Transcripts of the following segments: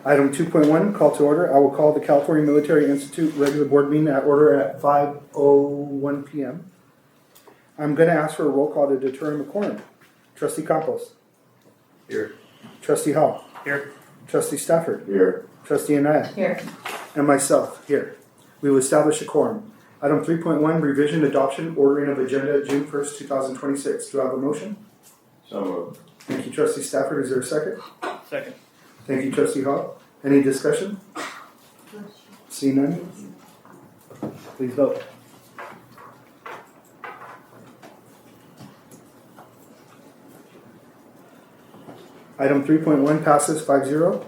Item 2.1, call to order. I will call the California Military Institute regular board meeting at order at 5:01 p.m. I'm going to ask for a roll call to determine a quorum. Trustee Campos. Here. Trustee Hall. Here. Trustee Stafford. Here. Trustee Anaya. Here. And myself, here. We will establish a quorum. Item 3.1, revision, adoption, ordering of agenda, June 1st, 2026. Do I have a motion? So moved. Thank you, Trustee Stafford. Is there a second? Second. Thank you, Trustee Hall. Any discussion? See none? Please vote. Item 3.1 passes 5-0.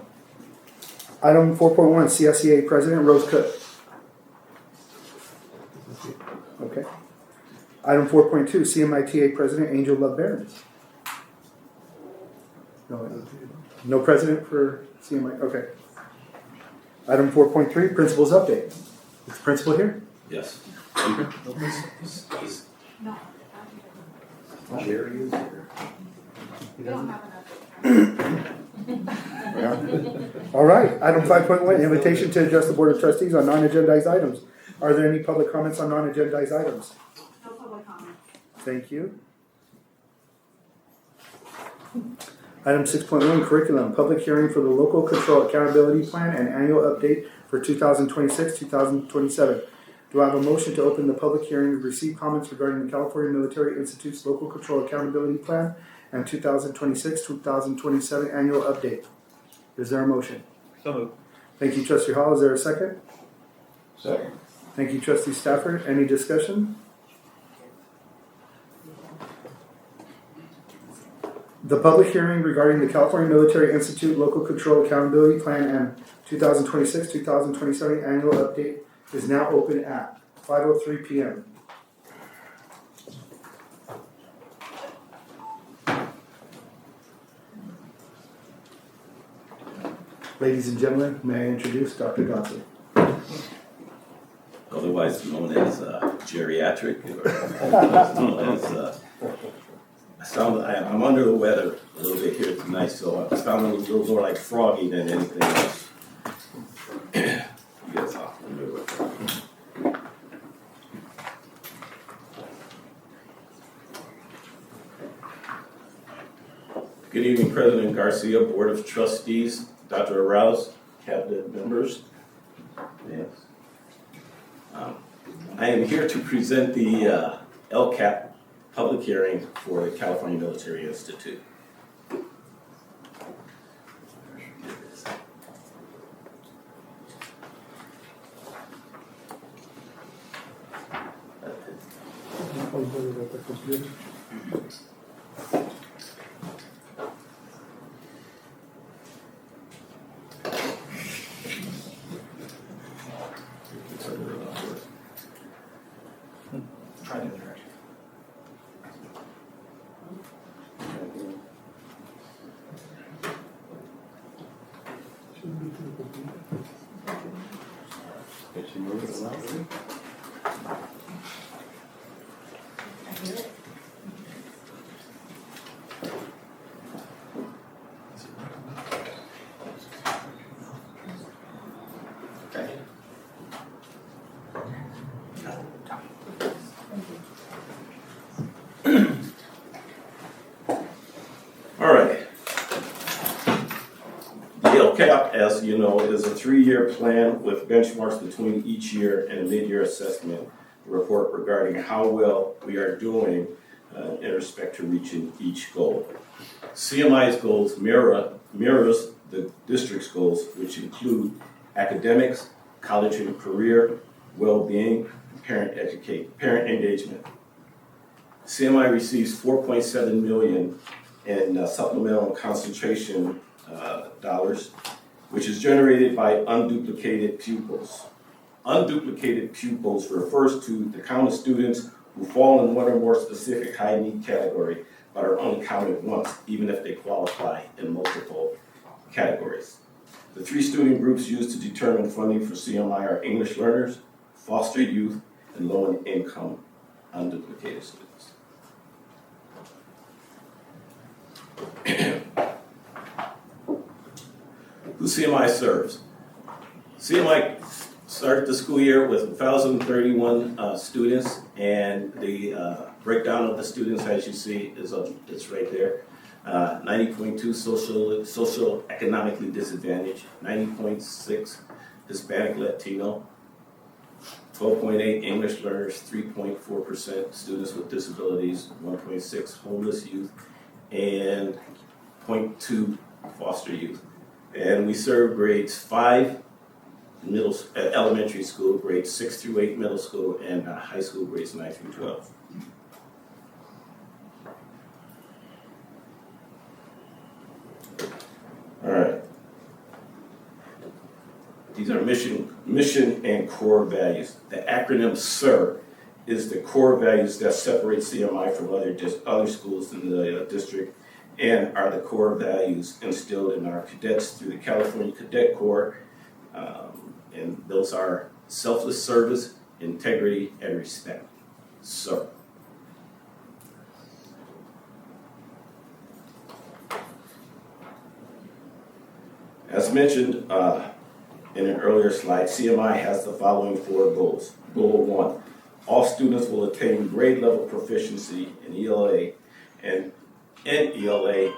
Item 4.1, CSEA President Rose Cook. Okay. Item 4.2, CMITA President Angel Love Barons. No president for CMI? Okay. Item 4.3, Principal's Update. Is the principal here? Yes. No. Jerry is here. We don't have enough. All right. Item 5.1, invitation to address the Board of Trustees on non-agendized items. Are there any public comments on non-agendized items? No public comment. Thank you. Item 6.1, curriculum, public hearing for the Local Control Accountability Plan and annual update for 2026-2027. Do I have a motion to open the public hearing to receive comments regarding the California Military Institute's Local Control Accountability Plan and 2026-2027 annual update? Is there a motion? So moved. Thank you, Trustee Hall. Is there a second? Second. Thank you, Trustee Stafford. Any discussion? The public hearing regarding the California Military Institute Local Control Accountability Plan and 2026-2027 annual update is now open at 5:03 p.m. Ladies and gentlemen, may I introduce Dr. Godson? Otherwise known as geriatric, or known as, I'm under the weather a little bit here tonight, so I sound a little more like froggy than anything else. You guys are familiar with that. Good evening, President Garcia, Board of Trustees, Dr. Arouse, Cabinet members. Yes. I am here to present the LCAP public hearing for the California Military Institute. Try the other direction. All right. The LCAP, as you know, is a 3-year plan with benchmarks between each year and a mid-year assessment report regarding how well we are doing in respect to reaching each goal. CMI's goals mirrors the district's goals, which include academics, college and career, well-being, parent engagement. CMI receives $4.7 million in supplemental and concentration dollars, which is generated by unduplicated pupils. Unduplicated pupils refers to the count of students who fall in one or more specific high need category but are only counted once, even if they qualify in multiple categories. The 3 student groups used to determine funding for CMI are English learners, foster youth, and low-income unduplicated students. The CMI serves. CMI started the school year with 1,031 students, and the breakdown of the students, as you see, it's right there. 90.2 social economically disadvantaged, 90.6 Hispanic Latino, 12.8 English learners, 3.4% students with disabilities, 1.6 homeless youth, and 0.2 foster youth. And we serve grades 5 elementary school, grades 6 through 8 middle school, and high school grades 9 through 12. All right. These are mission and core values. The acronym SIR is the core values that separate CMI from other schools in the district, and are the core values instilled in our cadets through the California Cadet Corps. And those are selfless service, integrity, and respect. SIR. As mentioned in an earlier slide, CMI has the following 4 goals. Goal 1, all students will attain grade level proficiency in ELA and in ELA.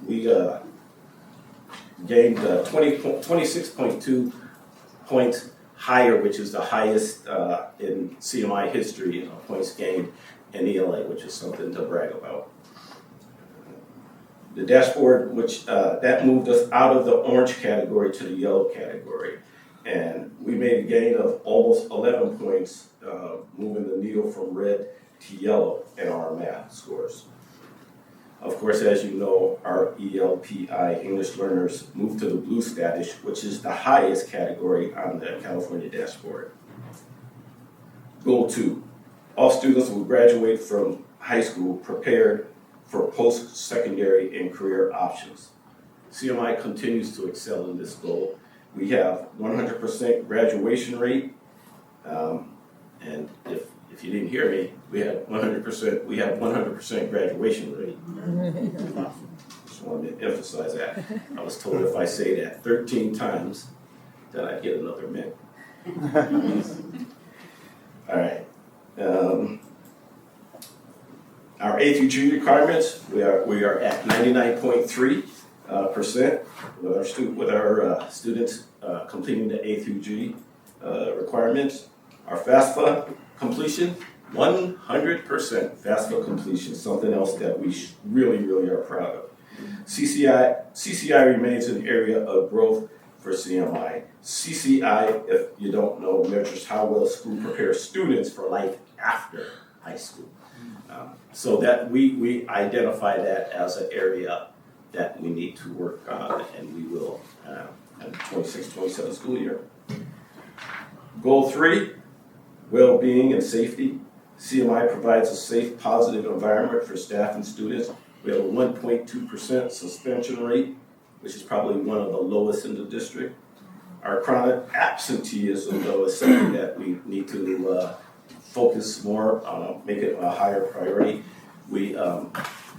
We gained 26.2 points higher, which is the highest in CMI history points gained in ELA, which is something to brag about. The dashboard, which that moved us out of the orange category to the yellow category. And we made a gain of almost 11 points, moving the needle from red to yellow in our math scores. Of course, as you know, our ELPI English learners moved to the blue status, which is the highest category on the California dashboard. Goal 2, all students will graduate from high school prepared for post-secondary and career options. CMI continues to excel in this goal. We have 100% graduation rate, and if you didn't hear me, we have 100% graduation rate. Just wanted to emphasize that. I was told if I say that 13 times, then I'd get another mint. All right. Our A through G requirements, we are at 99.3% with our students completing the A through G requirements. Our FAFSA completion, 100% FAFSA completion, something else that we really are proud of. CCI remains an area of growth for CMI. CCI, if you don't know, measures how well a school prepares students for life after high school. So that we identify that as an area that we need to work on, and we will in the 26-27 school year. Goal 3, well-being and safety. CMI provides a safe, positive environment for staff and students. We have a 1.2% suspension rate, which is probably one of the lowest in the district. Our chronic absenteeism, though, is something that we need to focus more on, make it a higher priority.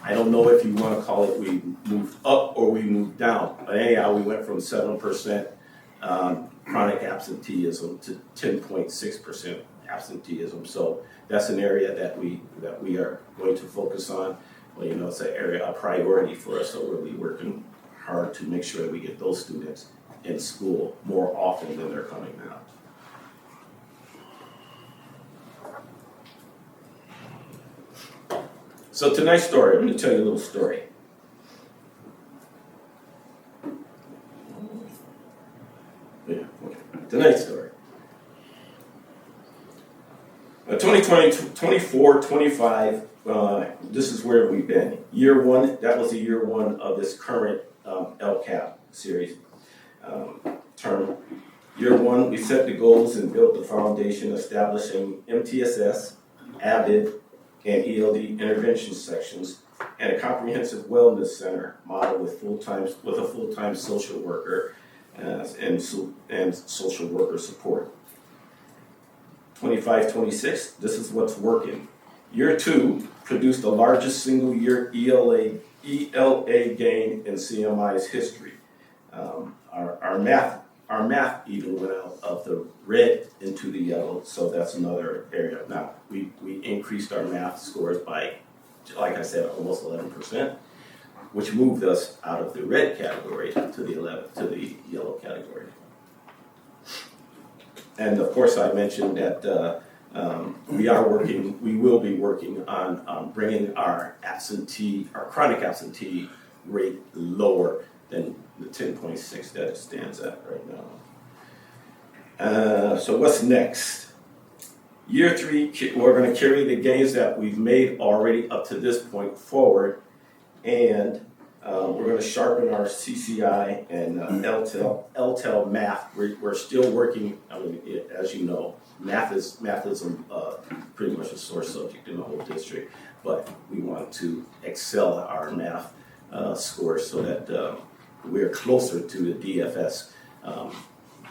I don't know if you want to call it we moved up or we moved down, but anyhow, we went from 7% chronic absenteeism to 10.6% absenteeism. So that's an area that we are going to focus on. Well, it's an area, a priority for us, so we'll be working hard to make sure that we get those students in school more often than they're coming now. So tonight's story, I'm going to tell you a little story. Tonight's story. 2024-25, this is where we've been. Year 1, that was the year 1 of this current LCAP series term. Year 1, we set the goals and built the foundation, establishing MTSS, AVID, and ELD intervention sections, and a comprehensive wellness center model with a full-time social worker and social worker support. 25-26, this is what's working. Year 2 produced the largest single-year ELA ELA gain in CMI's history. Our math even went out of the red into the yellow, so that's another area. Now, we increased our math scores by, like I said, almost 11%, which moved us out of the red category to the yellow category. And of course, I mentioned that we will be working on bringing our chronic absentee rate lower than the 10.6 that it stands at right now. So what's next? Year 3, we're going to carry the gains that we've made already up to this point forward, and we're going to sharpen our CCI and LTEL math. We're still working. I mean, as you know, math is pretty much a sore subject in the whole district, but we want to excel our math scores so that we're closer to the DFS.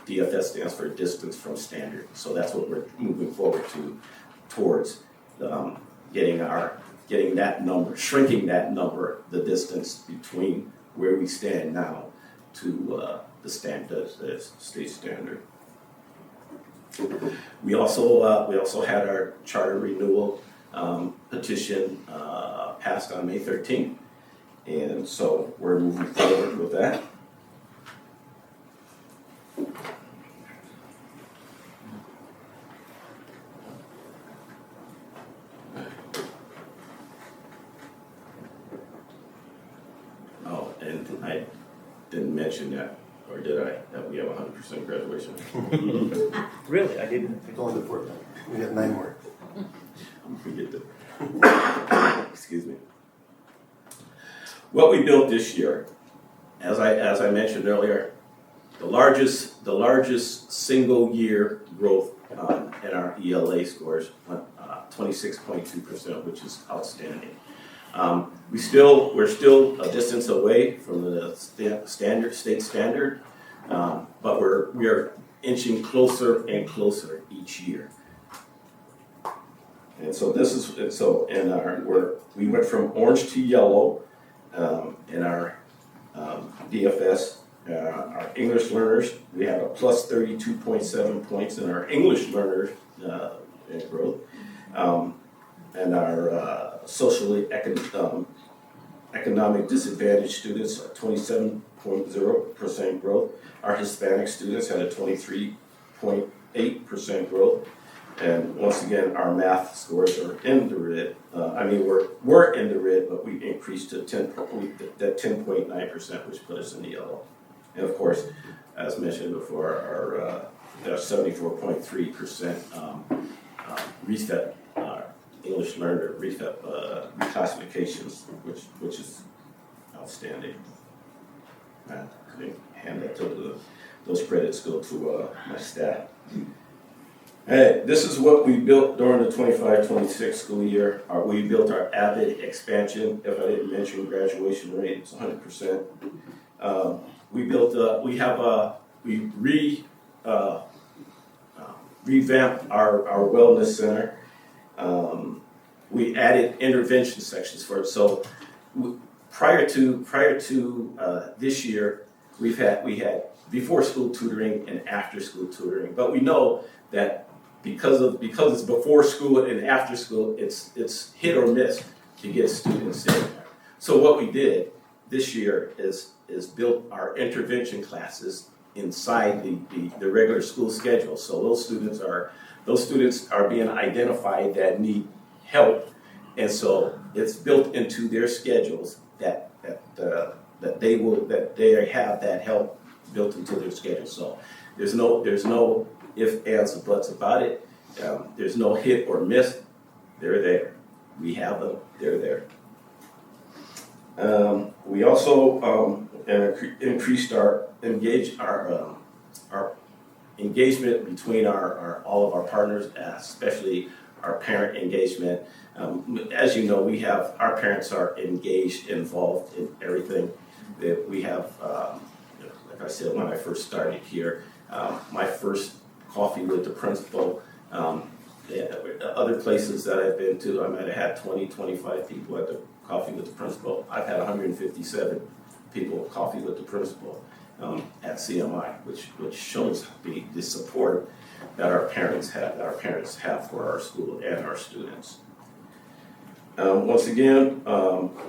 DFS stands for distance from standard, so that's what we're moving forward towards getting that number, shrinking that number, the distance between where we stand now to the state standard. We also had our charter renewal petition passed on May 13th, and so we're moving forward with that. Oh, and I didn't mention that, or did I, that we have 100% graduation? Really? I didn't. It's only the fourth time. We got 9 more. I'm forget that. Excuse me. What we built this year, as I mentioned earlier, the largest single year growth in our ELA scores, 26.2%, which is outstanding. We're still a distance away from the state standard, but we are inching closer and closer each year. And so we went from orange to yellow in our DFS. Our English learners, we have a plus 32.7 points in our English learners growth, and our socially economic disadvantaged students are 27.0% growth. Our Hispanic students had a 23.8% growth. And once again, our math scores are in the red. We're in the red, but we increased to 10.9%, which put us in the yellow. And of course, as mentioned before, our 74.3% REFEP, English learner REFEP reclassifications, which is outstanding. I can hand that to those credits go to my staff. And this is what we built during the 25-26 school year. We built our AVID expansion. If I didn't mention graduation rate, it's 100%. We revamped our wellness center. We added intervention sections for it. So prior to this year, we had before school tutoring and after school tutoring. But we know that because it's before school and after school, it's hit or miss to get students in there. So what we did this year is built our intervention classes inside the regular school schedule. So those students are being identified that need help, and so it's built into their schedules that they have that help built into their schedule. So there's no ifs, ands, or buts about it. There's no hit or miss. They're there. We have them. They're there. We also increased our engagement between all of our partners, especially our parent engagement. As you know, our parents are engaged, involved in everything that we have. Like I said, when I first started here, my first coffee with the principal, other places that I've been to, I might have had 20, 25 people at the coffee with the principal. I've had 157 people coffee with the principal at CMI, which shows the support that our parents have for our school and our students. Once again,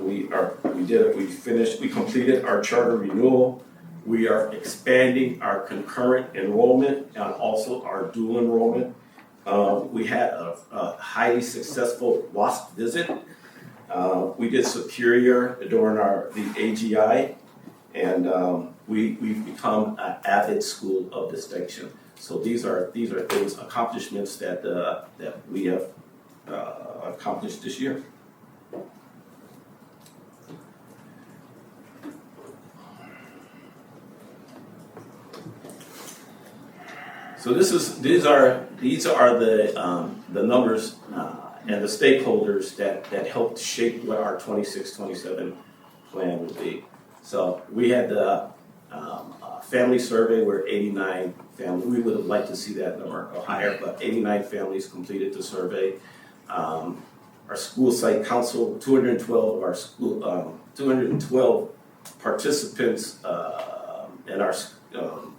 we completed our charter renewal. We are expanding our concurrent enrollment and also our dual enrollment. We had a highly successful WASP visit. We did Superior during the AGI, and we've become an avid school of distinction. So these are things, accomplishments that we have accomplished this year. So these are the numbers and the stakeholders that helped shape what our 26-27 plan would be. So we had the family survey where 89 families. We would have liked to see that number go higher, but 89 families completed the survey. Our school site council, 212 of our school, 212 participants in our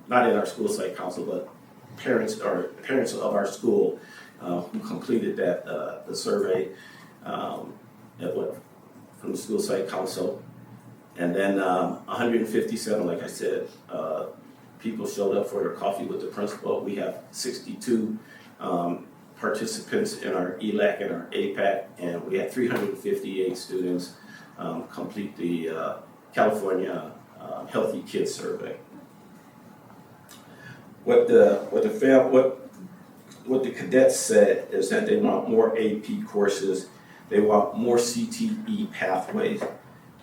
not in our school site council, but parents of our school who completed the survey from the school site council. And then 157, like I said, people showed up for their coffee with the principal. We have 62 participants in our ELAC and our APAC, and we had 358 students complete the California Healthy Kids Survey. What the cadets said is that they want more AP courses, they want more CTE pathways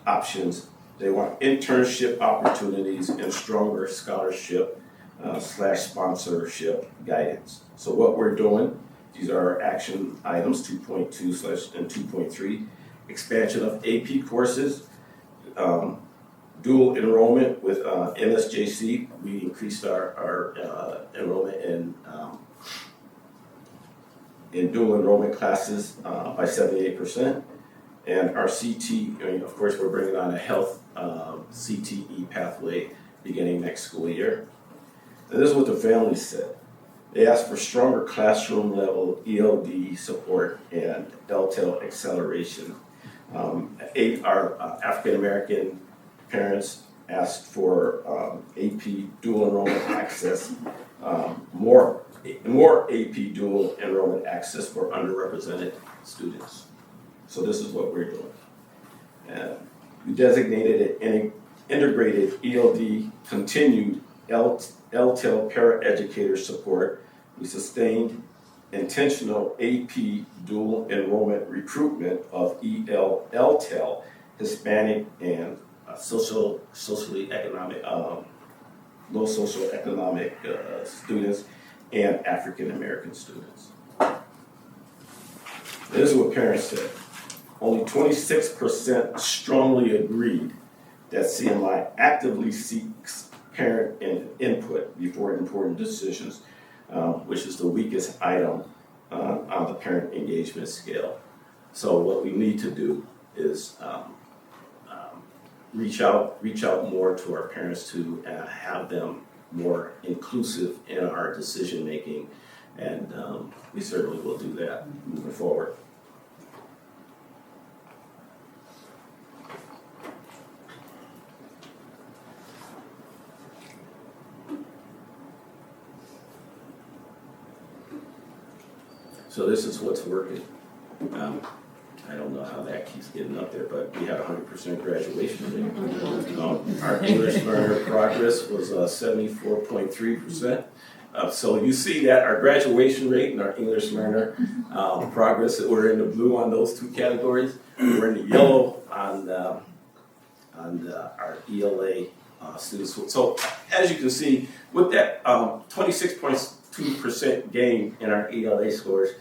options, they want internship opportunities and stronger scholarship / sponsorship guidance. So what we're doing, these are our action items 2.2 and 2.3, expansion of AP courses, dual enrollment with NSJC. We increased our enrollment in dual enrollment classes by 78%. And our CT, of course, we're bringing on a health CTE pathway beginning next school year. And this is what the families said. They asked for stronger classroom level ELD support and LTEL acceleration. Our African American parents asked for AP dual enrollment access, more AP dual enrollment access for underrepresented students. So this is what we're doing. We designated an integrated ELD continued LTEL paraeducator support. We sustained intentional AP dual enrollment recruitment of LTEL, Hispanic and socially economic, low socioeconomic students and African American students. This is what parents said. Only 26% strongly agreed that CMI actively seeks parent input before important decisions, which is the weakest item on the parent engagement scale. So what we need to do is reach out more to our parents to have them more inclusive in our decision making, and we certainly will do that moving forward. So this is what's working. I don't know how that keeps getting up there, but we had 100% graduation rate. Our English learner progress was 74.3%. So you see that our graduation rate and our English learner progress, we're in the blue on those two categories. We're in the yellow on our ELA students. So as you can see, with that 26.2% gain in our ELA scores,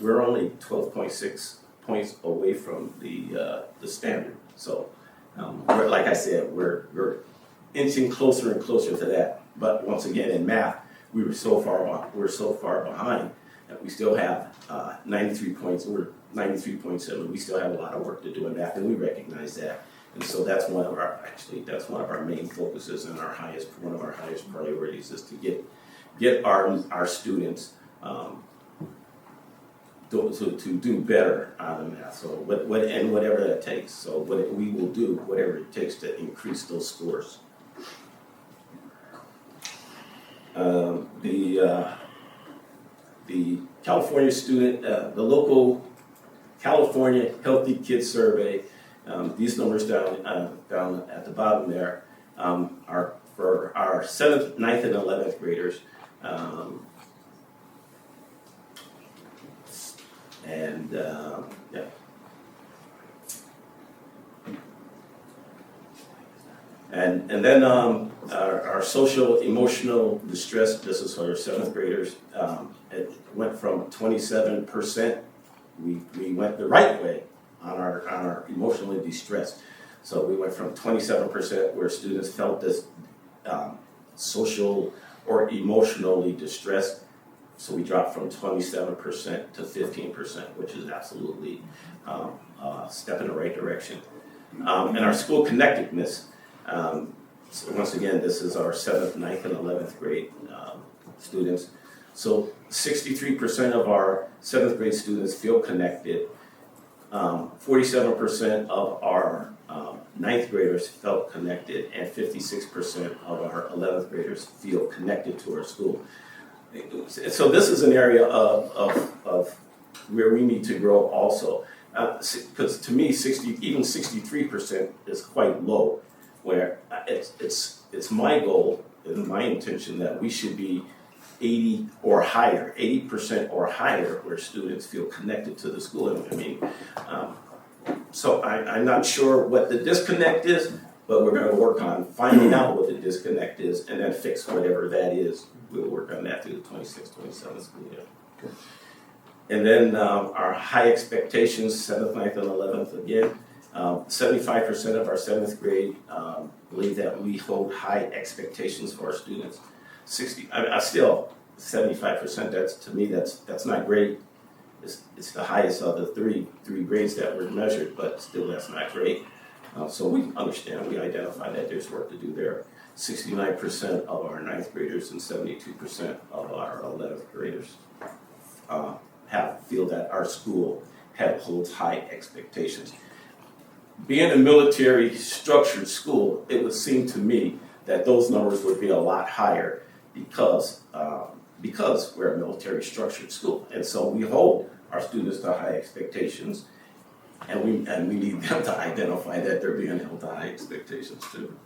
we're only 12.6 points away from the standard. So, like I said, we're inching closer and closer to that. But once again, in math, we're so far behind we still have 93 points, we're 93.7. We still have a lot of work to do in math, and we recognize that. And so that's one of our main focuses and one of our highest priorities is to get our students to do better on the math. So whatever that takes. So we will do whatever it takes to increase those scores. The California student, the local California Healthy Kids Survey, these numbers down at the bottom there are for our 7th, 9th, and 11th graders. Yeah. And then our social emotional distress, this is for our 7th graders, it went from 27%, we went the right way on our emotionally distressed. So we went from 27% where students felt this social or emotionally distressed. So we dropped from 27% to 15%, which is absolutely a step in the right direction. And our school connectedness, so once again, this is our 7th, 9th, and 11th grade students. So 63% of our 7th grade students feel connected. 47% of our 9th graders felt connected, and 56% of our 11th graders feel connected to our school. So this is an area of where we need to grow also. Because to me, even 63% is quite low. Where it's my goal and my intention that we should be 80 or higher, 80% or higher, where students feel connected to the school. I mean, so I'm not sure what the disconnect is, but we're going to work on finding out what the disconnect is and then fix whatever that is. We'll work on that through the 26-27 school year. Good. And then our high expectations, 7th, 9th, and 11th again. 75% of our 7th grade believe that we hold high expectations for our students. Still 75%. To me, that's not great. It's the highest of the three grades that were measured, but still that's not great. So we understand, we identify that there's work to do there. 69% of our 9th graders and 72% of our 11th graders feel that our school holds high expectations. Being a military structured school, it would seem to me that those numbers would be a lot higher because we're a military structured school. And so we hold our students to high expectations, and we need them to identify that they're being held to high expectations too.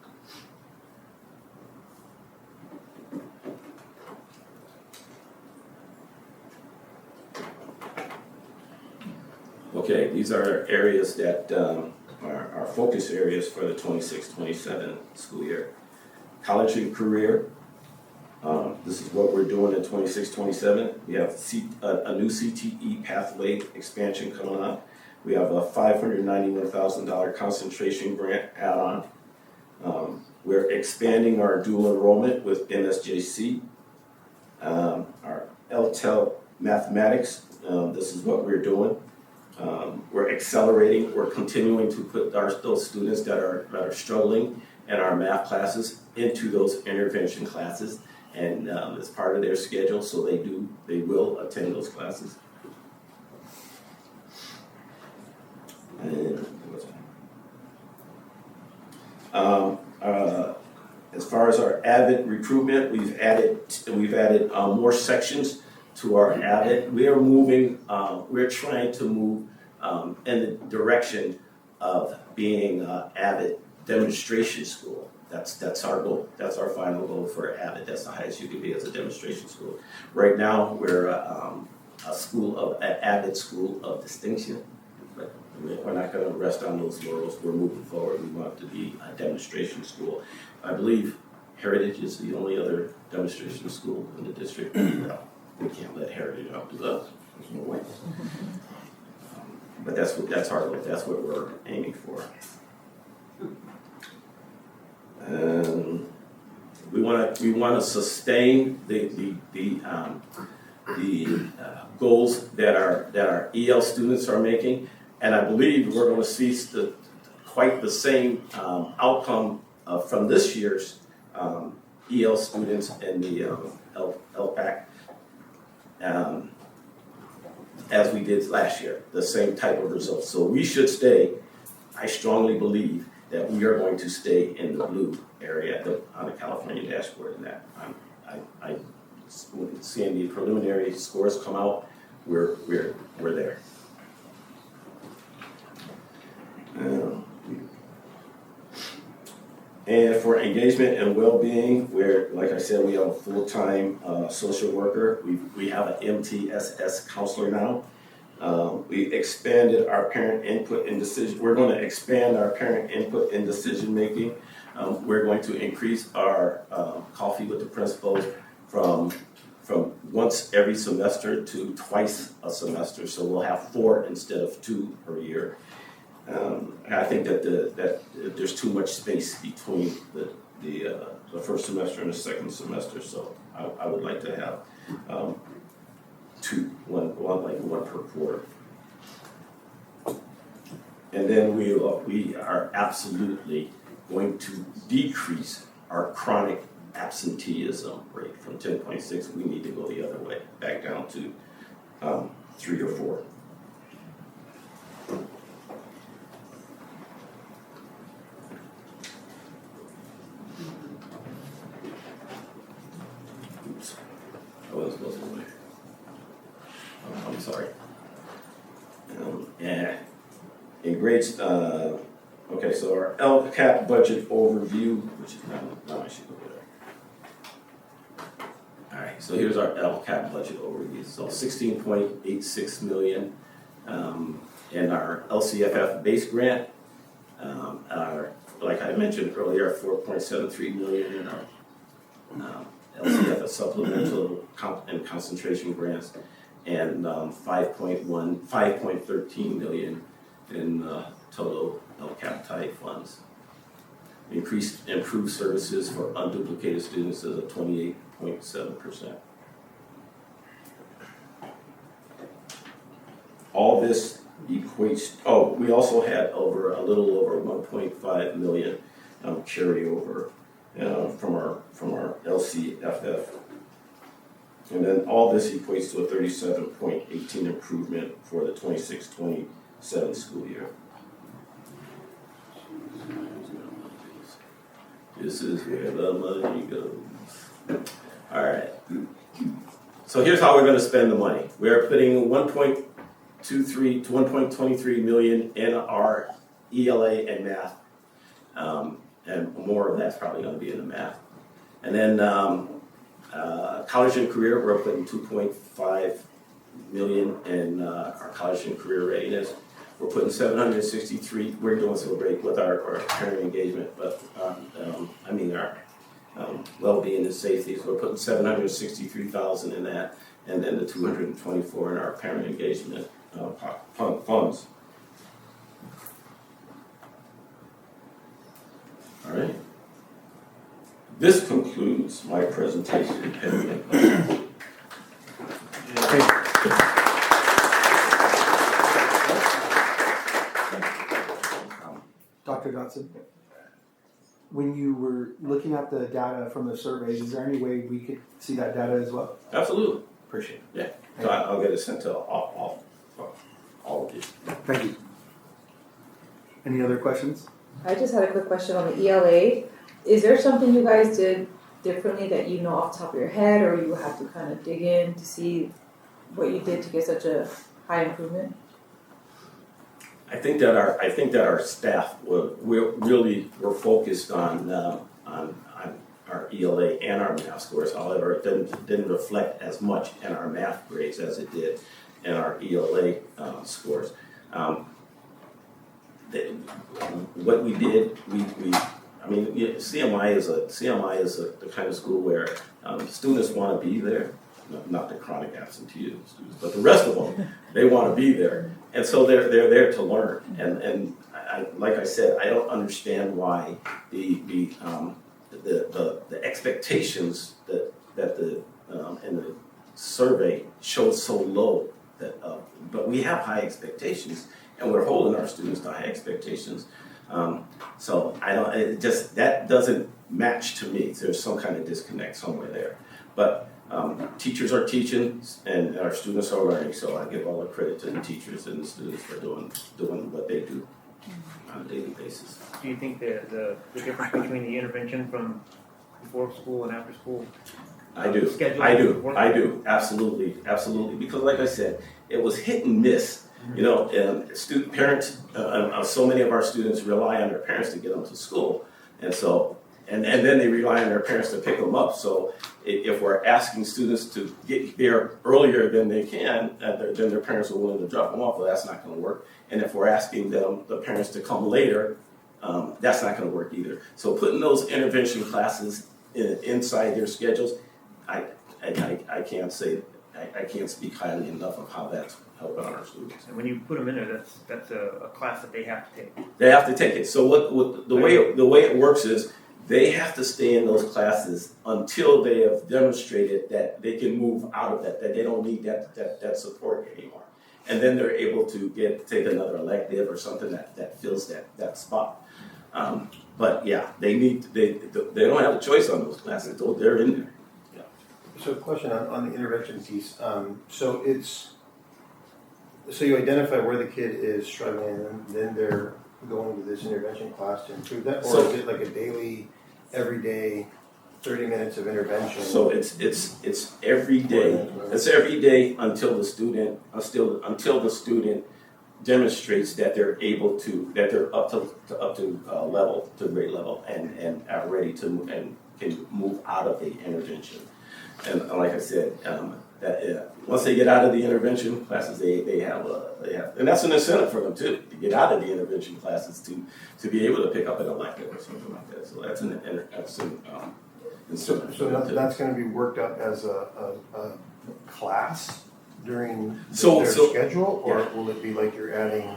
Okay, these are areas that are our focus areas for the 26-27 school year. College and career. This is what we're doing in 26-27. We have a new CTE pathway expansion coming up. We have a $591,000 concentration grant add-on. We're expanding our dual enrollment with MSJC. Our LTEL mathematics, this is what we're doing. We're accelerating, we're continuing to put those students that are struggling in our math classes into those intervention classes, and it's part of their schedule, so they will attend those classes. And as far as our AVID recruitment, we've added more sections to our AVID. We're trying to move in the direction of being AVID demonstration school. That's our goal. That's our final goal for AVID. That's the highest you can be as a demonstration school. Right now, we're an AVID school of distinction, but we're not going to rest on those laurels. We're moving forward. We want to be a demonstration school. I believe Heritage is the only other demonstration school in the district. No, we can't let Heritage outdo us. There's no way. But that's our goal. That's what we're aiming for. We want to sustain the goals that our EL students are making, and I believe we're going to see quite the same outcome from this year's EL students and the LPAC as we did last year, the same type of results. So we should stay, I strongly believe that we are going to stay in the blue area on the California dashboard, and that I seeing the preliminary scores come out, we're there. And for engagement and well-being, like I said, we have a full-time social worker. We have an MTSS counselor now. We expanded our parent input in decision. We're going to expand our parent input in decision making. We're going to increase our coffee with the principals from once every semester to twice a semester. So we'll have 4 instead of 2 per year. I think that there's too much space between the first semester and the second semester. So I would like to have one per quarter. And then we are absolutely going to decrease our chronic absenteeism rate from 10.6. We need to go the other way, back down to 3 or 4. Oops, I wasn't supposed to wait. I'm sorry. And in grades, okay, so our LCAP budget overview, which is now I should go there. All right, so here's our LCAP budget overview. So 16.86 million in our LCFF base grant. Like I mentioned earlier, 4.73 million in our LCFF supplemental and concentration grants, and 5.13 million in total LCAP type funds. Improved services for unduplicated students is a 28.7%. All this equates. Oh, we also had a little over 1.5 million carryover from our LCFF. And then all this equates to a 37.18 improvement for the 26-27 school year. This is where the money goes. All right. So here's how we're going to spend the money. We are putting 1.23 to 1.23 million in our ELA and math, and more of that's probably going to be in the math. And then college and career, we're putting 2.5 million in our college and career readiness. We're putting 763. We're doing so great with our parent engagement, but our well-being and safety. So we're putting 763,000 in that, and then the 224 in our parent engagement funds. All right. This concludes my presentation. Dr. Dotson, when you were looking at the data from the surveys, is there any way we could see that data as well? Absolutely. Appreciate it. Yeah. So I'll get it sent to all of you. Thank you. Any other questions? I just had a quick question on the ELA. Is there something you guys did differently that you know off the top of your head, or you have to kind of dig in to see what you did to get such a high improvement? I think that our staff were focused on our ELA and our math scores. However, it didn't reflect as much in our math grades as it did in our ELA scores. What we did, CMI is the kind of school where students want to be there, not the chronic absentee students, but the rest of them, they want to be there, and so they're there to learn. And like I said, I don't understand why the expectations that the and survey showed so low that, but we have high expectations, and we're holding our students to high expectations. So I don't, it just, that doesn't match to me. There's some kind of disconnect somewhere there. But teachers are teaching and our students are learning, so I give all the credit to the teachers and the students for doing what they do on a daily basis. Do you think the difference between the intervention from before school and after school? I do, Schedule I do, absolutely, because like I said, it was hit and miss. You know, and student parents, so many of our students rely on their parents to get them to school, and so, and then they rely on their parents to pick them up. So if we're asking students to get there earlier than they can, then their parents are willing to drop them off. Well, that's not going to work. And if we're asking the parents to come later, that's not going to work either. So putting those intervention classes inside their schedules, I can't say, I can't speak highly enough of how that's helping our students. And when you put them in there, that's a class that they have to take. They have to take it. So what the way it works is they have to stay in those classes until they have demonstrated that they can move out of that they don't need that support anymore. And then they're able to take another elective or something that fills that spot. But yeah, they don't have a choice on those classes. They're in there. So question on the intervention piece. So you identify where the kid is struggling, and then they're going to this intervention class to improve that, or is it like a daily, every day, 30 minutes of intervention? So it's every day. It's every day until the student demonstrates that they're able to, that they're up to grade level and are ready to and can move out of the intervention. And like I said, once they get out of the intervention classes, they have, and that's an incentive for them too, to get out of the intervention classes to be able to pick up an elective or something like that. So that's an incentive. So that's going to be worked up as a class during their schedule, or will it be like you're adding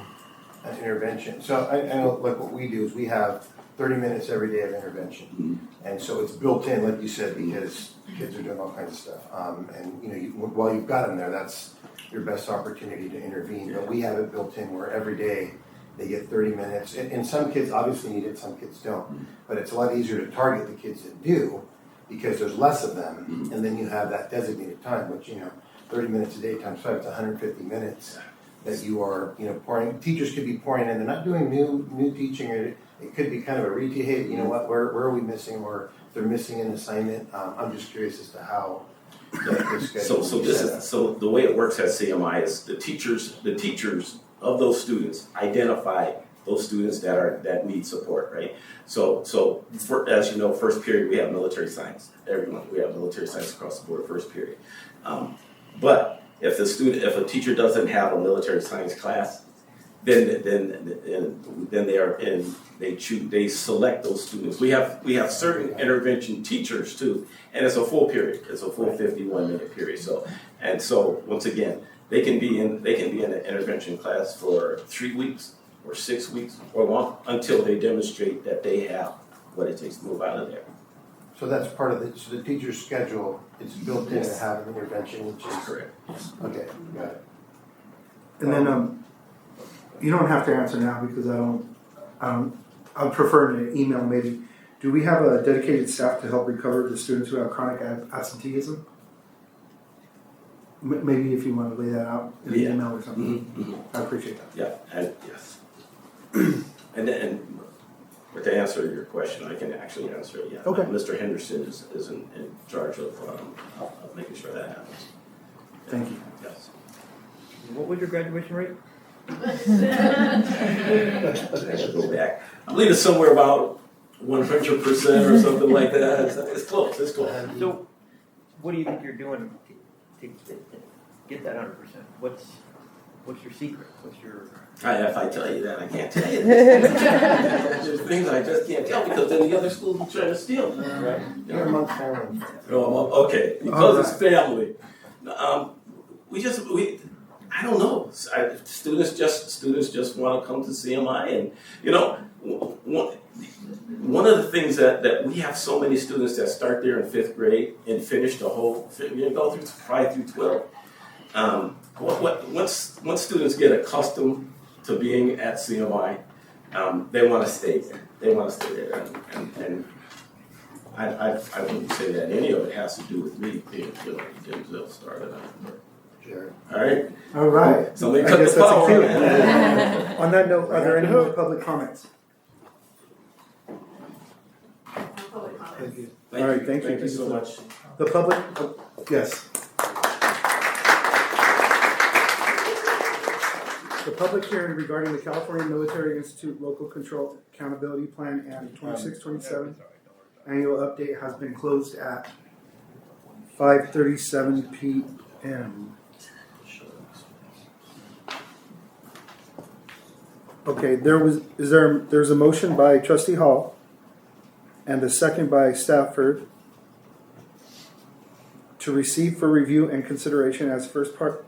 an intervention? So I know, like what we do is we have 30 minutes every day of intervention. Mm-hmm. And so it's built in, like you said, because kids are doing all kinds of stuff. And while you've got them there, that's your best opportunity to intervene. But we have it built in where every day they get 30 minutes. And some kids obviously need it, some kids don't. Mm-hmm. But it's a lot easier to target the kids that do because there's less of them. Mm-hmm. And then you have that designated time, which, 30 minutes a day times 5, it's 150 minutes that you are, pouring. Teachers could be pouring in. They're not doing new teaching, or it could be kind of a reteach. Hey, you know what? Where are we missing? Or they're missing an assignment. I'm just curious as to how the schedule. So the way it works at CMI is the teachers of those students identify those students that need support, right? So as you know, first period we have military science. We have military science across the board first period. But if a teacher doesn't have a military science class, then they select those students. We have certain intervention teachers too, and it's a full period. It's a full 51-minute period. So once again, they can be in an intervention class for 3 weeks or 6 weeks or long until they demonstrate that they have what it takes to move out of there. So that's part of the teacher's schedule. It's built in to have an intervention, which is Correct. Okay, got it. And then, you don't have to answer now because I'd prefer an email maybe. Do we have a dedicated staff to help recover the students who have chronic absenteeism? Maybe if you want to lay that out in an email or something. Mm-hmm. I appreciate that. Yeah, and yes. But to answer your question, I can actually answer it. Yeah. Okay. Mr. Henderson is in charge of making sure that happens. Thank you. Yes. What was your graduation rate? I should go back. I believe it's somewhere about 100% or something like that. It's close. It's close. So, what do you think you're doing to get that 100%? What's your secret? What's your... If I tell you that, I can't tell you that. There's things I just can't tell because then the other schools will try to steal. Right? You're amongst family. Okay, because it's family. I don't know. Students just want to come to CMI, and you know, one of the things that we have so many students that start there in 5th grade and finish the whole, go through 5 through 12. Once students get accustomed to being at CMI, they want to stay there. They want to stay there, and I wouldn't say that any of it has to do with me being Denzel started out. Jared. All right. All right. Somebody I cut guess the that's a power. cue. Man. On that note, are there any more public comments? No public comments. All right, thank you. Thank you so much. The public, yes. The public hearing regarding the California Military Institute Local Control Accountability Plan and 2627 annual update has been closed at 5:37 p.m. Okay, there's a motion by Trustee Hall and a second by Stafford to receive for review and consideration as part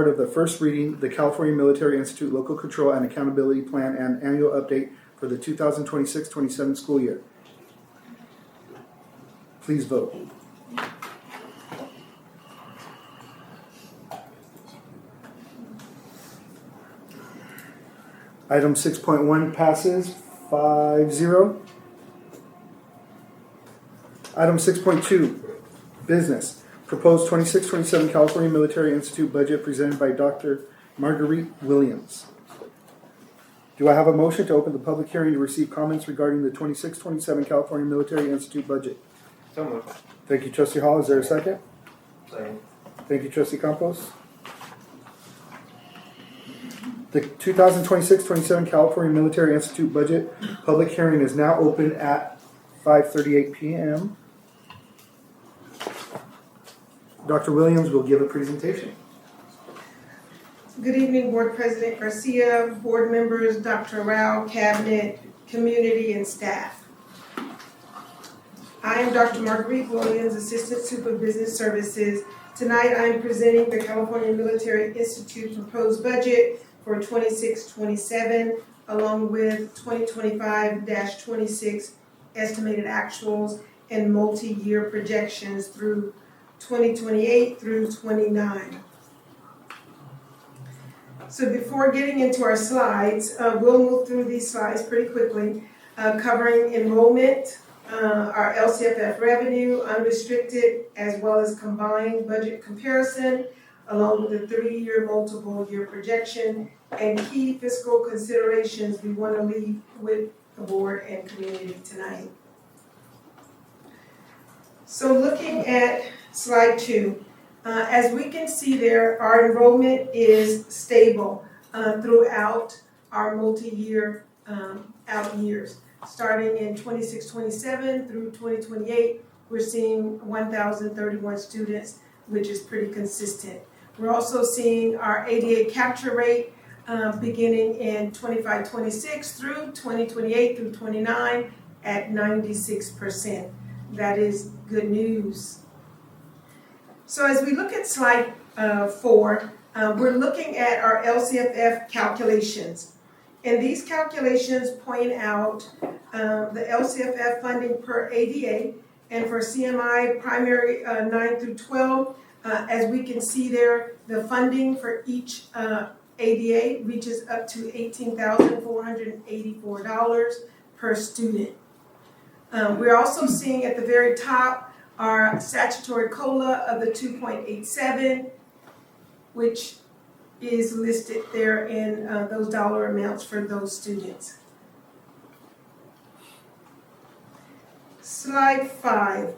of the first reading, the California Military Institute Local Control and Accountability Plan and Annual Update for the 2026-27 school year. Please vote. Item 6.1 passes 5-0. Item 6.2, business. Proposed 26-27 California Military Institute budget presented by Dr. Marguerite Williams. Do I have a motion to open the public hearing to receive comments regarding the 26-27 California Military Institute budget? So moved. Thank you, Trustee Hall. Is there a second? Second. Thank you, Trustee Campos. The 2026-27 California Military Institute budget public hearing is now open at 5:38 p.m. Dr. Williams will give a presentation. Good evening, Board President Garcia, board members, Dr. Rao, cabinet, community, and staff. I am Dr. Marguerite Williams, Assistant Super Business Services. Tonight I am presenting the California Military Institute proposed budget for 26-27, along with 2025-26 estimated actuals and multi-year projections through 2028 through 29. So before getting into our slides, we'll move through these slides pretty quickly, covering enrollment, our LCFF revenue, unrestricted, as well as combined budget comparison, along with the 3-year multiple year projection, and key fiscal considerations we want to leave with the board and community tonight. So looking at slide 2, as we can see there, our enrollment is stable throughout our multi-year out years. Starting in 26-27 through 2028, we're seeing 1,031 students, which is pretty consistent. We're also seeing our ADA capture rate beginning in 25-26 through 2028 through 29 at 96%. That is good news. So as we look at slide 4, we're looking at our LCFF calculations. And these calculations point out the LCFF funding per ADA, and for CMI primary 9 through 12, as we can see there, the funding for each ADA reaches up to $18,484 per student. We're also seeing at the very top our statutory COLA of the 2.87, which is listed there in those dollar amounts for those students. Slide 5.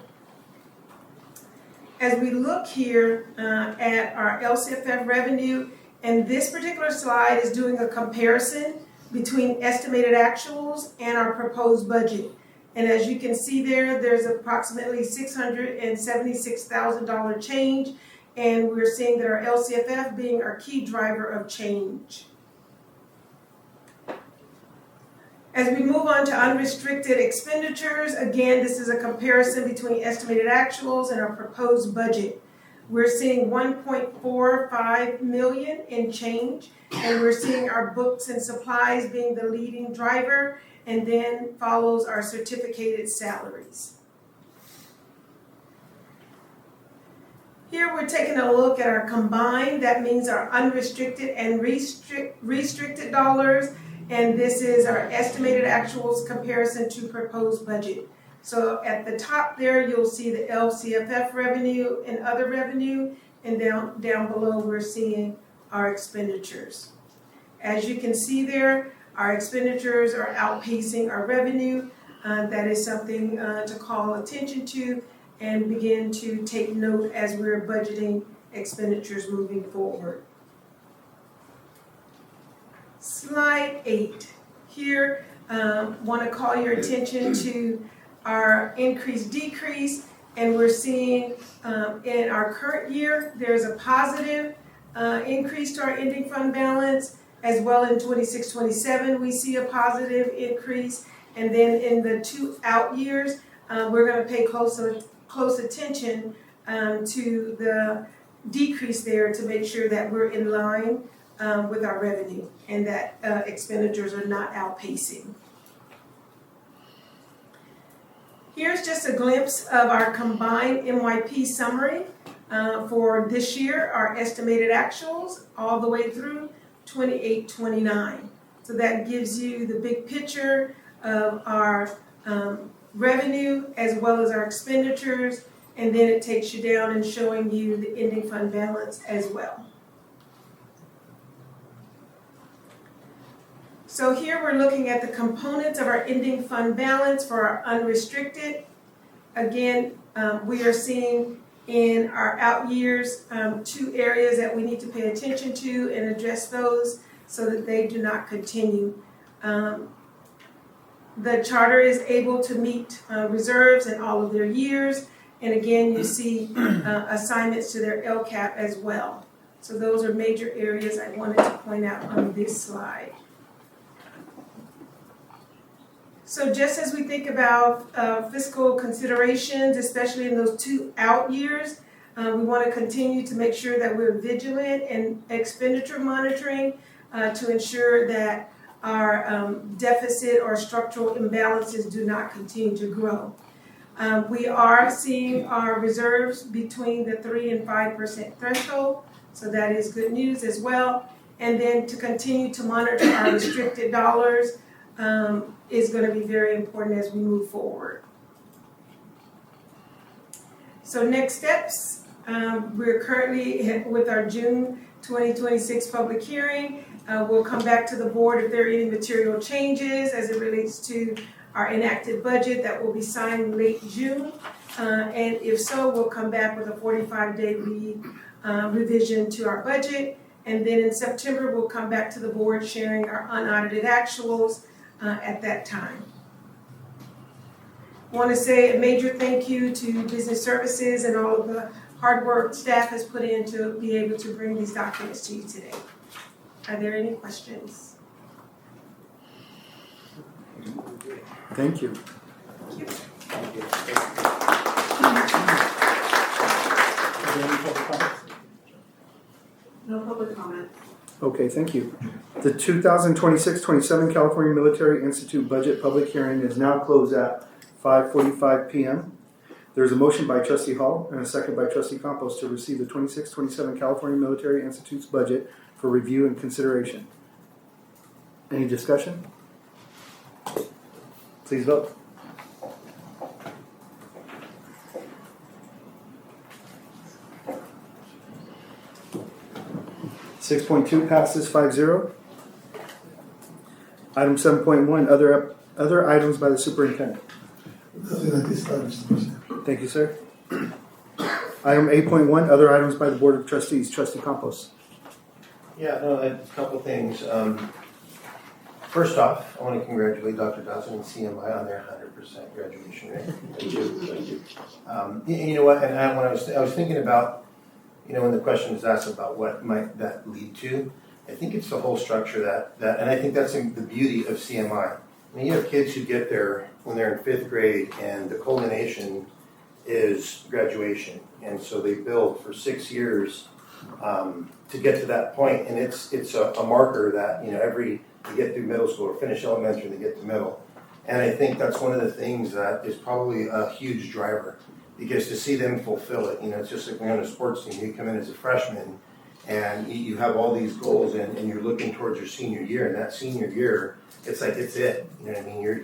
As we look here at our LCFF revenue, and this particular slide is doing a comparison between estimated actuals and our proposed budget. And as you can see there, there's approximately $676,000 change, and we're seeing that our LCFF being our key driver of change. As we move on to unrestricted expenditures, again, this is a comparison between estimated actuals and our proposed budget. we're seeing 1.45 million in change, and we're seeing our books and supplies being the leading driver, and then follows our certificated salaries. Here we're taking a look at our combined, that means our unrestricted and restricted dollars, and this is our estimated actuals comparison to proposed budget. So at the top there, you'll see the LCFF revenue and other revenue, and down below we're seeing our expenditures. As you can see there, our expenditures are outpacing our revenue. That is something to call attention to and begin to take note as we're budgeting expenditures moving forward. Slide 8. Here, want to call your attention to our increase-decrease, and we're seeing in our current year, there's a positive increase to our ending fund balance, as well in 26-27 we see a positive increase, and then in the 2 out years, we're going to pay close attention to the decrease there to make sure that we're in line with our revenue and that expenditures are not outpacing. Here's just a glimpse of our combined MYP summary for this year, our estimated actuals all the way through 28-29. So that gives you the big picture of our revenue as well as our expenditures, and then it takes you down and showing you the ending fund balance as well. So here we're looking at the components of our ending fund balance for our unrestricted. Again, we are seeing in our out years 2 areas that we need to pay attention to and address those so that they do not continue. The charter is able to meet reserves in all of their years, and again you see assignments to their LCAP as well. So those are major areas I wanted to point out on this slide. So just as we think about fiscal considerations, especially in those 2 out years, we want to continue to make sure that we're vigilant in expenditure monitoring to ensure that our deficit or structural imbalances do not continue to grow. We are seeing our reserves between the 3 and 5% threshold, so that is good news as well. And then to continue to monitor our restricted dollars is going to be very important as we move forward. So next steps, we're currently with our June 2026 public hearing. We'll come back to the board if there are any material changes as it relates to our enacted budget that will be signed late June. And if so, we'll come back with a 45-day revision to our budget. And then in September, we'll come back to the board sharing our unaudited actuals at that time. I want to say a major thank you to Business Services and all of the hard work staff has put in to be able to bring these documents to you today. Are there any questions? Thank you. Thank you. Are there any public comments? No public comment. Okay, thank you. The 2026-27 California Military Institute Budget Public Hearing is now closed at 5:45 p.m. There's a motion by Trustee Hall and a second by Trustee Campos to receive the 26-27 California Military Institute's budget for review and consideration. Any discussion? Please vote. Six point two passes 5-0. Item 7.1, other items by the superintendent. Nothing at this time, Mr. President. Thank you, sir. Item 8.1, other items by the Board of Trustees. Trustee Campos. Yeah, no, a couple things. First off, I want to congratulate Dr. Dawson and CMI on their 100% graduation rate. Thank you. Thank you. You know what, and when I was thinking about, when the question was asked about what might that lead to, I think it's the whole structure that and I think that's the beauty of CMI. I mean, you have kids who get there when they're in 5th grade, and the culmination is graduation. And so they build for 6 years to get to that point. And it's a marker that, every, they get through middle school or finish elementary and they get to middle. And I think that's one of the things that is probably a huge driver, because to see them fulfill it, it's just like when you're on a sports team, you come in as a freshman and you have all these goals and you're looking towards your senior year, and that senior year, it's like, it's it. You know what I mean? You're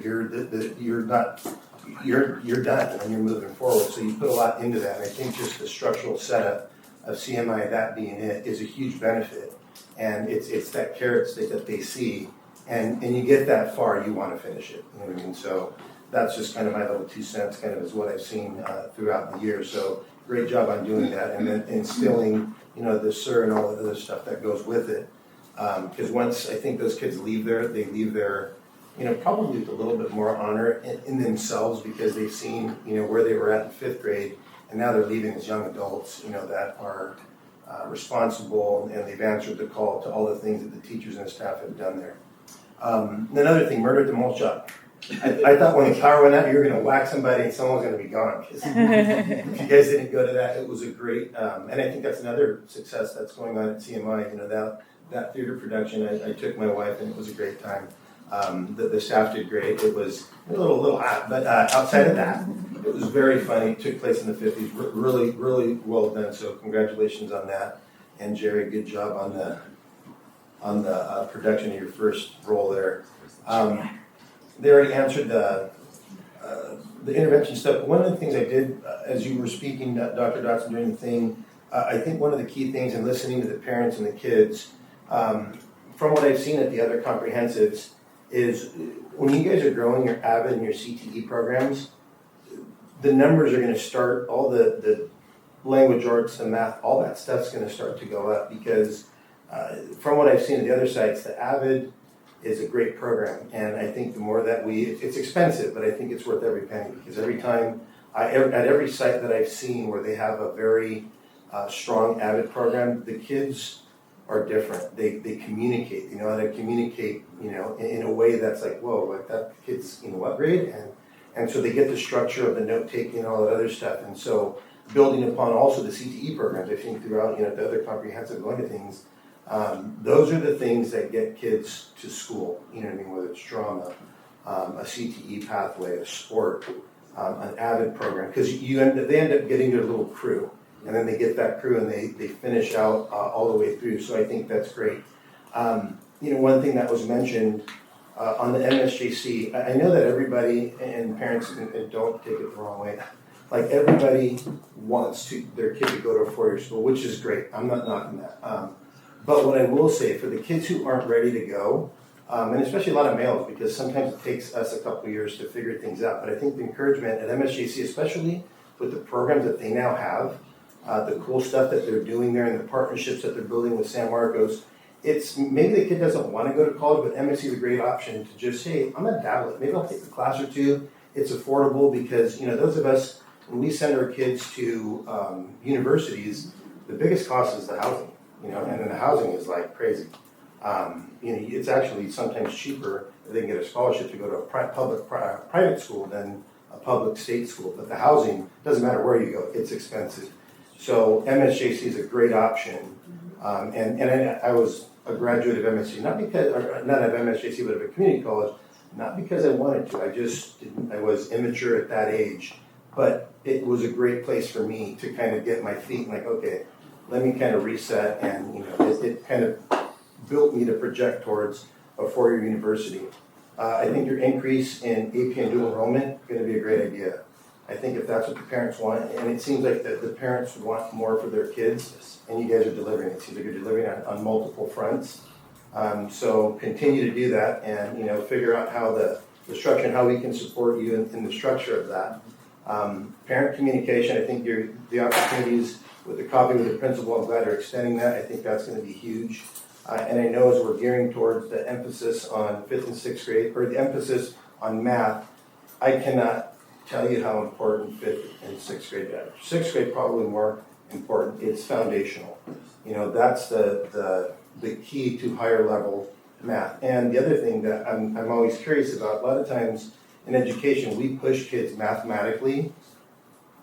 done and you're moving forward. So you put a lot into that. And I think just the structural setup of CMI, that being it, is a huge benefit. And it's that carrot stick that they see. And you get that far, you want to finish it. You know what I mean? So that's just kind of my little 2 cents, kind of is what I've seen throughout the year. So great job on doing that, and then instilling, the SIR and all the other stuff that goes with it. Because once I think those kids leave there, they leave there, probably with a little bit more honor in themselves, because they've seen, where they were at in 5th grade, and now they're leaving as young adults, that are responsible, and they've answered the call to all the things that the teachers and staff have done there. Another thing, murder at the malt shop. I thought when the power went out, you were going to whack somebody and someone was going to be gone. If you guys didn't go to that, it was a great, and I think that's another success that's going on at CMI. That theater production, I took my wife and it was a great time. The staff did great. It was a little hot, but outside of that, it was very funny. It took place in the 50s. Really, really well done. So congratulations on that. And Jerry, good job on the production of your first role there. They already answered the intervention stuff. One of the things I did, as you were speaking, Dr. Dotson, during the thing, I think one of the key things in listening to the parents and the kids, from what I've seen at the other comprehensives, is when you guys are growing your AVID and your CTE programs, the numbers are going to start, all the language arts, the math, all that stuff's going to start to go up, because from what I've seen at the other sites, the AVID is a great program, and I think the more that it's expensive, but I think it's worth every penny, because every time, at every site that I've seen where they have a very strong AVID program, the kids are different. They communicate, they know how to communicate, in a way that's like, whoa, like that kid's in what grade? And so they get the structure of the note taking and all that other stuff, and so building upon also the CTE programs, I think throughout, the other comprehensive going to things, those are the things that get kids to school, whether it's drama, a CTE pathway, a sport, an AVID program, because they end up getting their little crew, and then they get that crew and they finish out all the way through. So I think that's great. One thing that was mentioned on the MSJC, I know that everybody, and parents, and don't take it the wrong way, like everybody wants their kid to go to a 4-year school, which is great. I'm not knocking that. But what I will say, for the kids who aren't ready to go, and especially a lot of males, because sometimes it takes us a couple of years to figure things out, but I think the encouragement at MSJC, especially with the programs that they now have, the cool stuff that they're doing there and the partnerships that they're building with San Marcos, it's maybe the kid doesn't want to go to college, but MSC is a great option to just, hey, I'm going to dabble it. Maybe I'll take a class or two. It's affordable, because, those of us, when we send our kids to universities, the biggest cost is the housing. And then the housing is like crazy. It's actually sometimes cheaper if they can get a scholarship to go to a private school than a public state school. But the housing, doesn't matter where you go, it's expensive. So MSJC is a great option. And I was a graduate of MSJC, not of MSJC, but of a community college, not because I wanted to. I was immature at that age. But it was a great place for me to kind of get my feet like, okay, let me kind of reset, and it kind of built me to project towards a 4-year university. I think your increase in AP and dual enrollment is going to be a great idea. I think if that's what the parents want, and it seems like the parents want more for their kids, and you guys are delivering. It seems like you're delivering on multiple fronts. So continue to do that, and figure out how the structure and how we can support you in the structure of that. Parent communication, I think the opportunities with the copy with the principal, I'm glad you're extending that. I think that's going to be huge. And I know as we're gearing towards the emphasis on 5th and 6th grade, or the emphasis on math, I cannot tell you how important 5th and 6th grade are. 6th grade probably more important. It's foundational. That's the key to higher level math. And the other thing that I'm always curious about, a lot of times in education, we push kids mathematically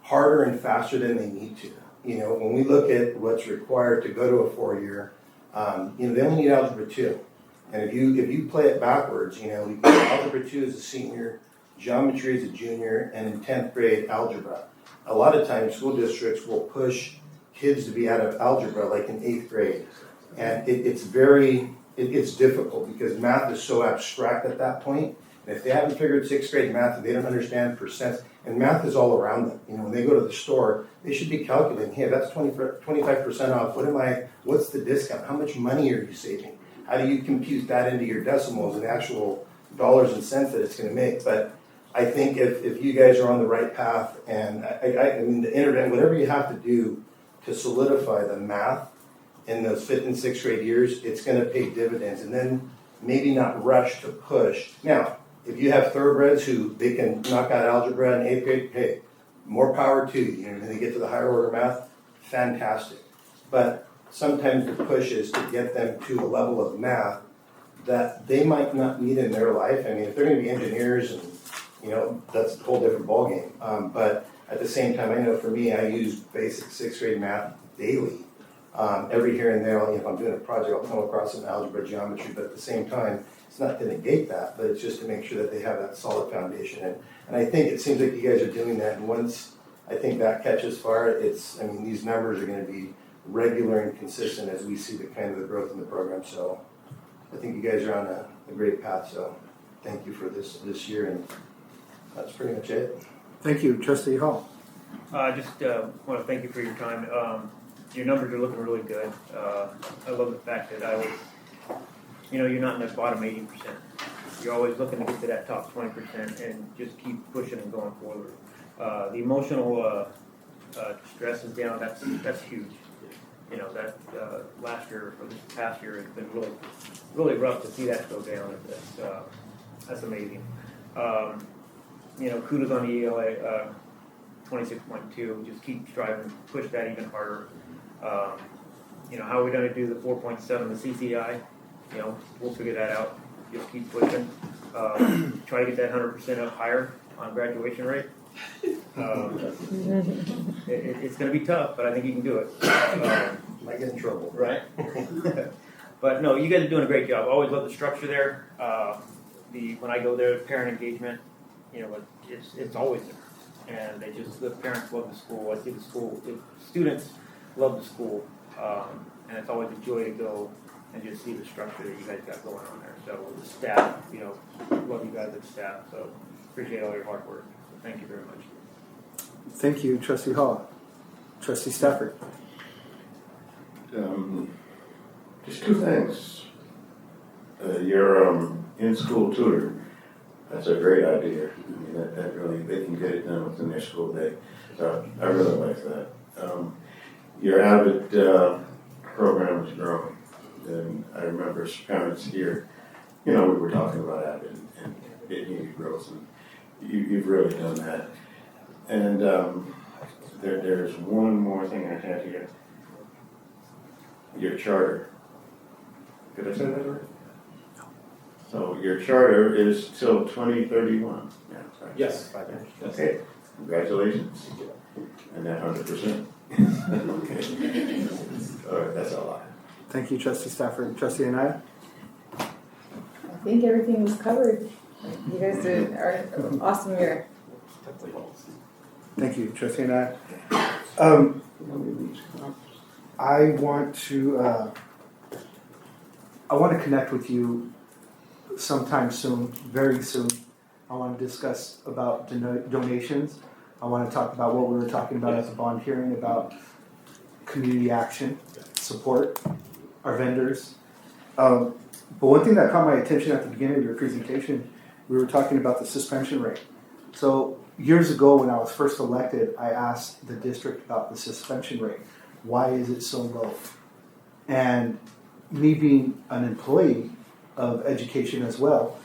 harder and faster than they need to. You know, when we look at what's required to go to a 4-year, you know, they only need algebra 2. And if you play it backwards, you know, algebra 2 is a senior, geometry is a junior, and in 10th grade, algebra. A lot of times, school districts will push kids to be out of algebra like in 8th grade. And it's difficult because math is so abstract at that point. And if they haven't figured 6th grade math and they don't understand percents, and math is all around them. You know, when they go to the store, they should be calculating, hey, that's 25% off. What's the discount? How much money are you saving? How do you compute that into your decimals and actual dollars and cents that it's going to make? But I think if you guys are on the right path, and I mean the internet, whatever you have to do to solidify the math in those 5th and 6th grade years, it's going to pay dividends. And then maybe not rush to push. Now, if you have thoroughbreds who they can knock out algebra in 8th grade, hey, more power to you. You know, when they get to the higher order math, fantastic. But sometimes the push is to get them to a level of math that they might not need in their life. I mean, if they're going to be engineers, and you know, that's a whole different ballgame. But at the same time, I know for me, I use basic 6th grade math daily. Every here and there, if I'm doing a project, I'll come across some algebra, geometry, but at the same time, it's not to negate that, but it's just to make sure that they have that solid foundation. And I think it seems like you guys are doing that, and once I think that catches fire, I mean, these numbers are going to be regular and consistent as we see the kind of the growth in the program. So I think you guys are on a great path, so thank you for this year, and that's pretty much it. Thank you, Trustee Hall. Just want to thank you for your time. Your numbers are looking really good. I love the fact that you're not in the bottom 80%. You're always looking to get to that top 20% and just keep pushing and going forward. The emotional stress is down. That's huge. You know, that last year or this past year has been really, really rough to see that go down. That's amazing. You know, kudos on the ELA 26.2. Just keep striving, push that even harder. You know, how are we going to do the 4.7, the CCI? You know, we'll figure that out. Just keep pushing. Try to get that 100% up higher on graduation rate. It's going to be tough, but I think you can do it. Might get in trouble. Right? But no, you guys are doing a great job. I always love the structure there. When I go there, parent engagement, you know, it's always there. And the parents love the school. I see the school, the students love the school. And it's always a joy to go and just see the structure that you guys got going on there. So the staff, you know, love you guys as staff. So appreciate all your hard work. So thank you very much. Thank you, Trustee Hall. Trustee Stafford. Just two things. Your in-school tutor, that's a great idea. I mean, that really, they can get it done within their school day. So I really like that. Your Avid program is growing. And I remember as parents here, you know, we were talking about Avid and it needed growth, and you've really done that. And there's one more thing I had here. Your charter. Did I say that right? So your charter is till 2031. Yeah, right. Yes. Okay. Congratulations. And that 100%. Okay. All right, that's all I have. Thank you, Trustee Stafford. Trustee Anaya? I think everything was covered. You guys did an awesome year. Thank you, Trustee Anaya. I want to connect with you sometime soon, very soon. I want to discuss about donations. I want to talk about what we were talking about at the bond hearing about community action, support, our vendors. But one thing that caught my attention at the beginning of your presentation, we were talking about the suspension rate. So years ago when I was first elected, I asked the district about the suspension rate. Why is it so low? And me being an employee of education as well,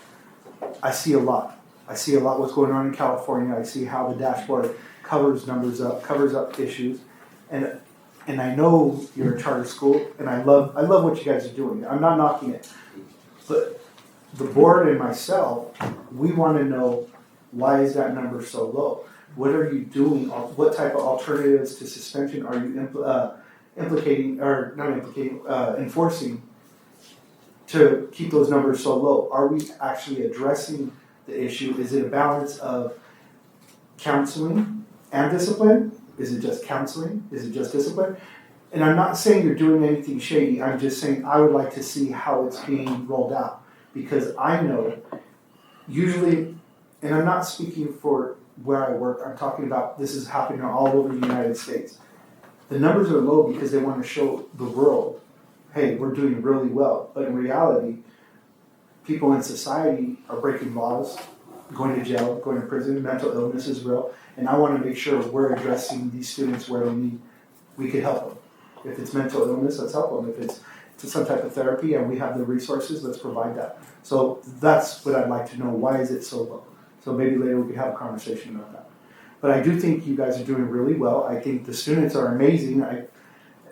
I see a lot. I see a lot what's going on in California. I see how the dashboard covers up issues. And I know you're a charter school, and I love what you guys are doing. I'm not knocking it. But the board and myself, we want to know why is that number so low? What are you doing? What type of alternatives to suspension are you enforcing to keep those numbers so low? Are we actually addressing the issue? Is it a balance of counseling and discipline? Is it just counseling? Is it just discipline? And I'm not saying you're doing anything shady. I'm just saying I would like to see how it's being rolled out. Because I know, usually, and I'm not speaking for where I work, I'm talking about this is happening all over the United States. The numbers are low because they want to show the world, hey, we're doing really well. But in reality, people in society are breaking laws, going to jail, going to prison, mental illness is real. And I want to make sure we're addressing these students where we could help them. If it's mental illness, let's help them. If it's to some type of therapy and we have the resources, let's provide that. So that's what I'd like to know. Why is it so low? So maybe later we could have a conversation about that. But I do think you guys are doing really well. I think the students are amazing.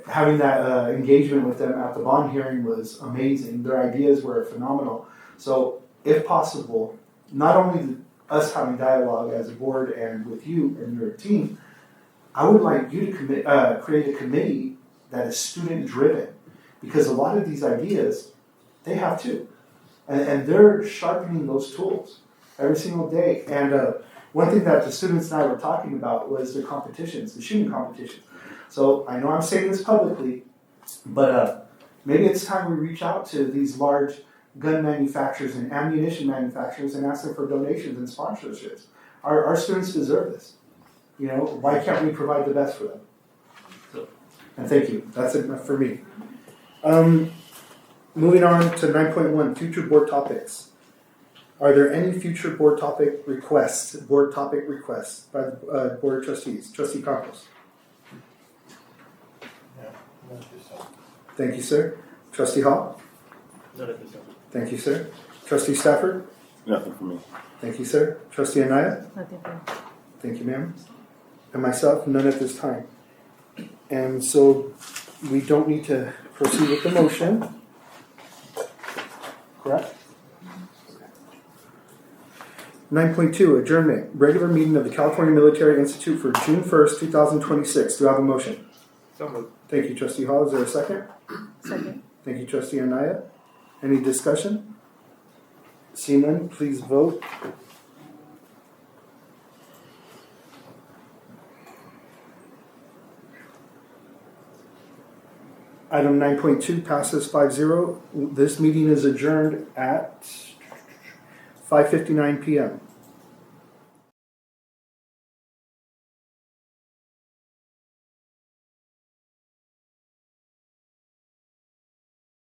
Having that engagement with them at the bond hearing was amazing. Their ideas were phenomenal. So if possible, not only us having dialogue as a board and with you and your team, I would like you to create a committee that is student driven. Because a lot of these ideas, they have too. And they're sharpening those tools every single day. And one thing that the students and I were talking about was the competitions, the shooting competitions. So I know I'm saying this publicly, but maybe it's time we reach out to these large gun manufacturers and ammunition manufacturers and ask them for donations and sponsorships. Our students deserve this. You know, why can't we provide the best for them? So, and thank you. That's it for me. Moving on to 9.1, future board topics. Are there any future board topic requests by the Board of Trustees? Trustee Campos. Thank you, sir. Trustee Hall. None at this time. Thank you, sir. Trustee Stafford. Nothing for me. Thank you, sir. Trustee Anaya. Nothing. Thank you, ma'am. And myself, none at this time. And so we don't need to proceed with the motion. Correct? 9.2, adjournment. Regular meeting of the California Military Institute for June 1st, 2026. Do I have a motion? So moved. Thank you, Trustee Hall. Is there a second? Second. Thank you, Trustee Anaya. Any discussion? Seeing none, please vote. Item 9.2 passes 5-0. This meeting is adjourned at 5:59 p.m.